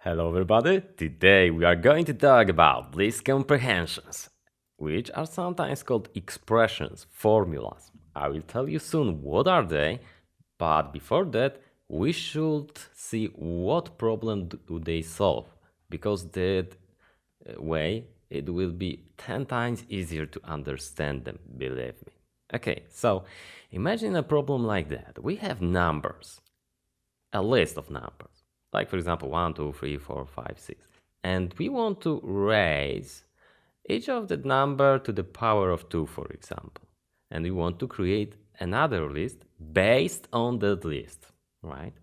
Hello everybody, today we are going to talk about list comprehensions, which are sometimes called expressions, formulas. I will tell you soon what are they, but before that we should see what problem do they solve, because that way it will be 10 times easier to understand them, believe me. Okay, so imagine a problem like that. We have numbers, a list of numbers, like for example 1, 2, 3, 4, 5, 6, and we want to raise each of the number to the power of 2, for example, and we want to create another list based on that list, right?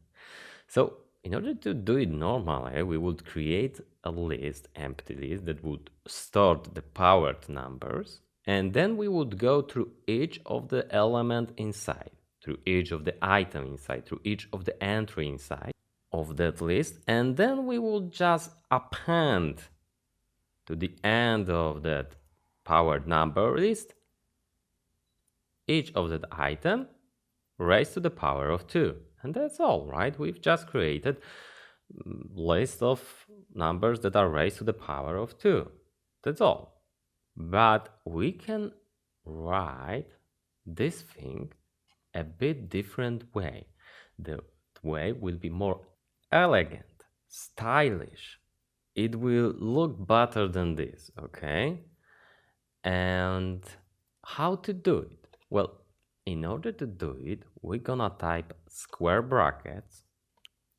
So in order to do it normally, we would create a list, empty list, that would store the powered numbers, and then we would go through each of the element inside, through each of the item inside, through each of the entry inside of that list, and then we would just append to the end of that powered number list each of that item raised to the power of 2. And that's all, right? We've just created list of numbers that are raised to the power of 2. That's all. But we can write this thing a bit different way. The way will be more elegant, stylish. It will look better than this, okay? And how to do it? Well, in order to do it, we're gonna type square brackets,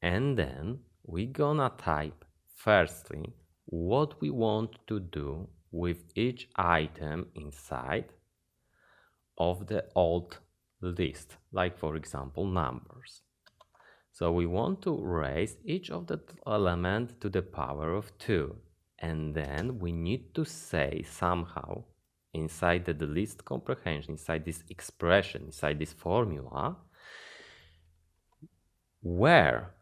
and then we're gonna type firstly what we want to do with each item inside of the old list, like for example numbers. So we want to raise each of the element to the power of 2, and then we need to say somehow inside the list comprehension, inside this expression, inside this formula, where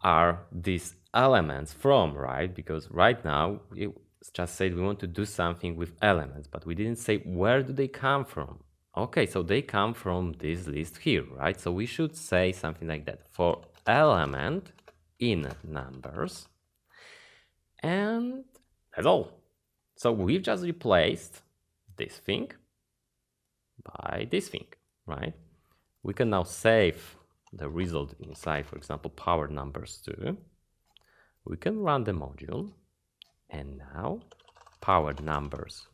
are these elements from, right? Because right now we just said we want to do something with elements, but we didn't say where do they come from. Okay, so they come from this list here, right? So we should say something like that. For element in numbers, and that's all. So we've just replaced this thing by this thing, right? We can now save the result inside, for example, power numbers too. We can run the module, and now powered numbers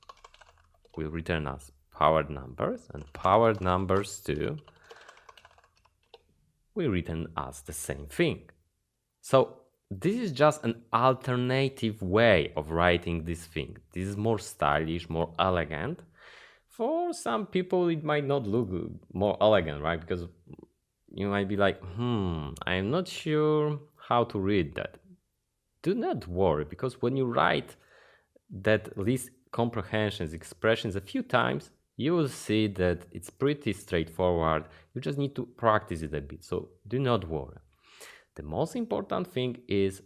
will return us powered numbers, and powered numbers too will return us the same thing. So this is just an alternative way of writing this thing. This is more stylish, more elegant. For some people it might not look more elegant, right? Because you might be like, I'm not sure how to read that. Do not worry, because when you write that list comprehensions expressions a few times, you will see that it's pretty straightforward. You just need to practice it a bit, so do not worry. The most important thing is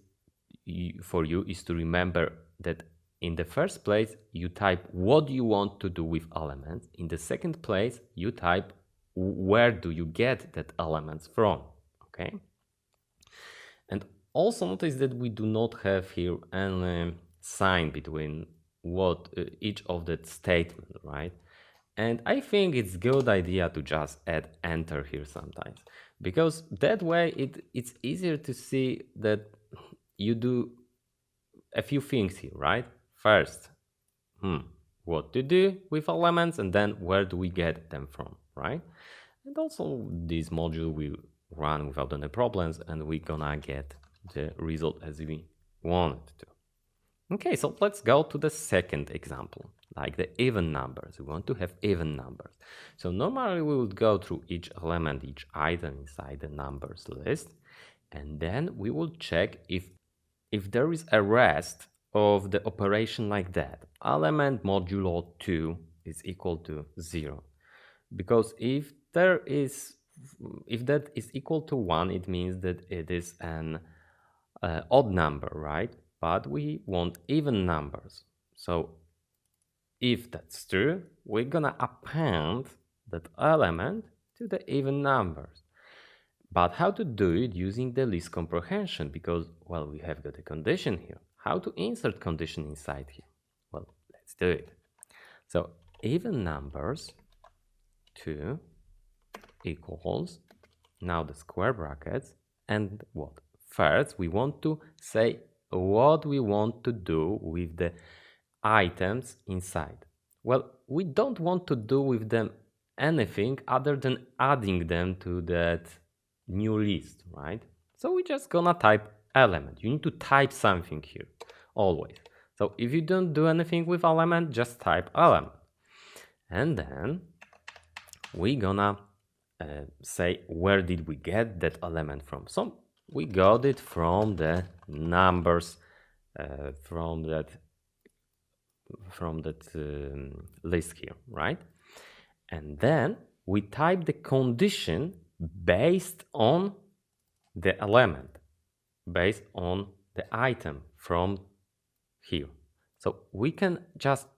for you is to remember that in the first place you type what you want to do with elements. In the second place you type where do you get that elements from, okay? And also notice that we do not have here any sign between what each of that statement, right? And I think it's good idea to just add enter here sometimes, because that way it's easier to see that you do a few things here, right? First, what to do with elements, and then where do we get them from, right? And also this module will run without any problems, and we're gonna get the result as we want it to. Okay, so let's go to the second example, like the even numbers. We want to have even numbers. So normally we would go through each element, each item inside the numbers list, and then we will check if there is a rest of the operation like that. Element modulo 2 is equal to 0. Because if that is equal to 1, it means that it is an odd number, right? But we want even numbers. So if that's true, we're gonna append that element to the even numbers. But how to do it using the list comprehension? Because, well, we have got a condition here. How to insert condition inside here? Well, let's do it. So even numbers 2 equals, now the square brackets, and what? First, we want to say what we want to do with the items inside. Well, we don't want to do with them anything other than adding them to that new list, right? So we're just gonna type element. You need to type something here, always. So if you don't do anything with element, just type element. And then we're gonna say where did we get that element from. So we got it from the numbers, from that list here, right? And then we type the condition based on the element, based on the item from here. So we can just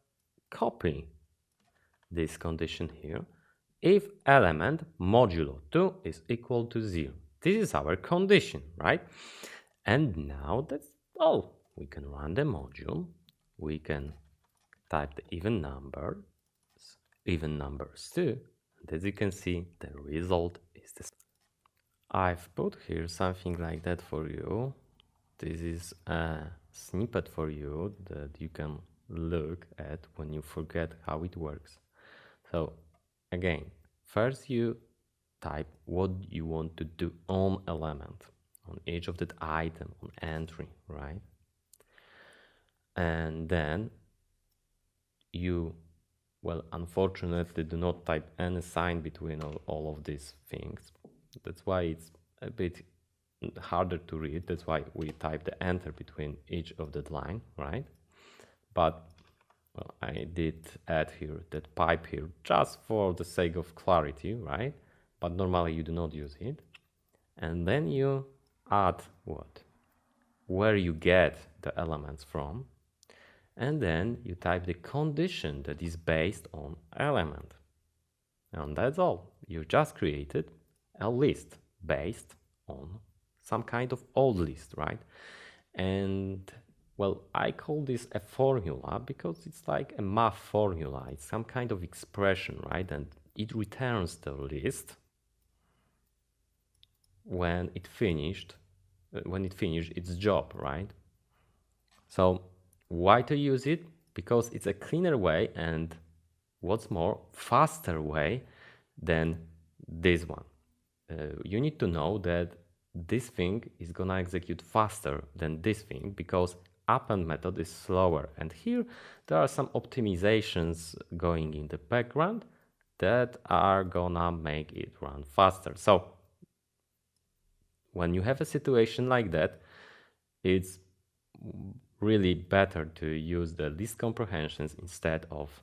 copy this condition here. If element modulo 2 is equal to 0. This is our condition, right? And now that's all. We can run the module. We can type the even numbers too. And as you can see, the result is this. I've put here something like that for you. This is a snippet for you that you can look at when you forget how it works. So again, first you type what you want to do on element, on each of that item, on entry, right? And then you, well, unfortunately do not type any sign between all of these things. That's why it's a bit harder to read. That's why we type the enter between each of that line, right? But well, I did add here that pipe here just for the sake of clarity, right? But normally you do not use it. And then you add what? Where you get the elements from. And then you type the condition that is based on element. And that's all. You just created a list based on some kind of old list, right? And well, I call this a formula because it's like a math formula. It's some kind of expression, right? And it returns the list when it finished its job, right? So why to use it? Because it's a cleaner way and what's more, faster way than this one. You need to know that this thing is gonna execute faster than this thing because append method is slower. And here there are some optimizations going in the background that are gonna make it run faster. So when you have a situation like that, it's really better to use the list comprehensions instead of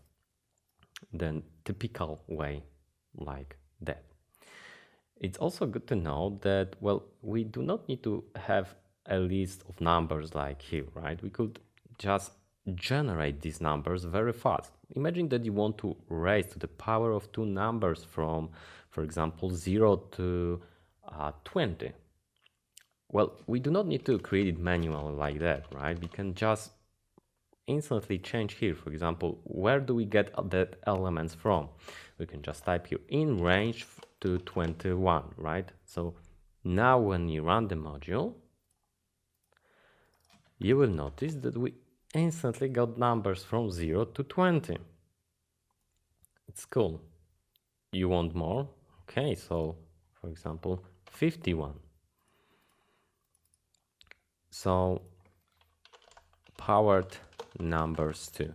the typical way like that. It's also good to know that, well, we do not need to have a list of numbers like here, right? We could just generate these numbers very fast. Imagine that you want to raise to the power of two numbers from, for example, 0 to 20. Well, we do not need to create it manually like that, right? We can just instantly change here. For example, where do we get that elements from? We can just type here in range to 21, right? So now when you run the module, you will notice that we instantly got numbers from 0 to 20. It's cool. You want more? Okay, so for example, 51. So powered numbers too.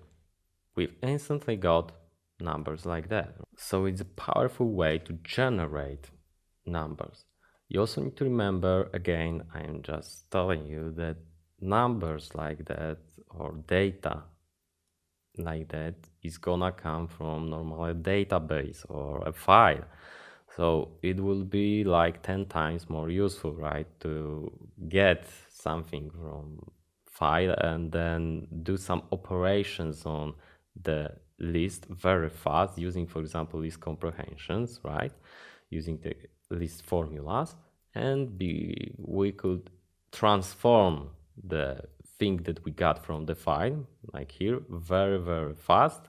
We've instantly got numbers like that. So it's a powerful way to generate numbers. You also need to remember, again, I'm just telling you that numbers like that or data like that is gonna come from normal a database or a file. So it will be like 10 times more useful, right, to get something from file and then do some operations on the list very fast using, for example, list comprehensions, right, using the list formulas, and we could transform the thing that we got from the file, like here, very, very fast,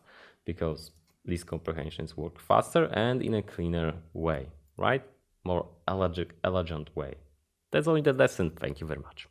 because these comprehensions work faster and in a cleaner way, right? More elegant way. That's all in the lesson. Thank you very much.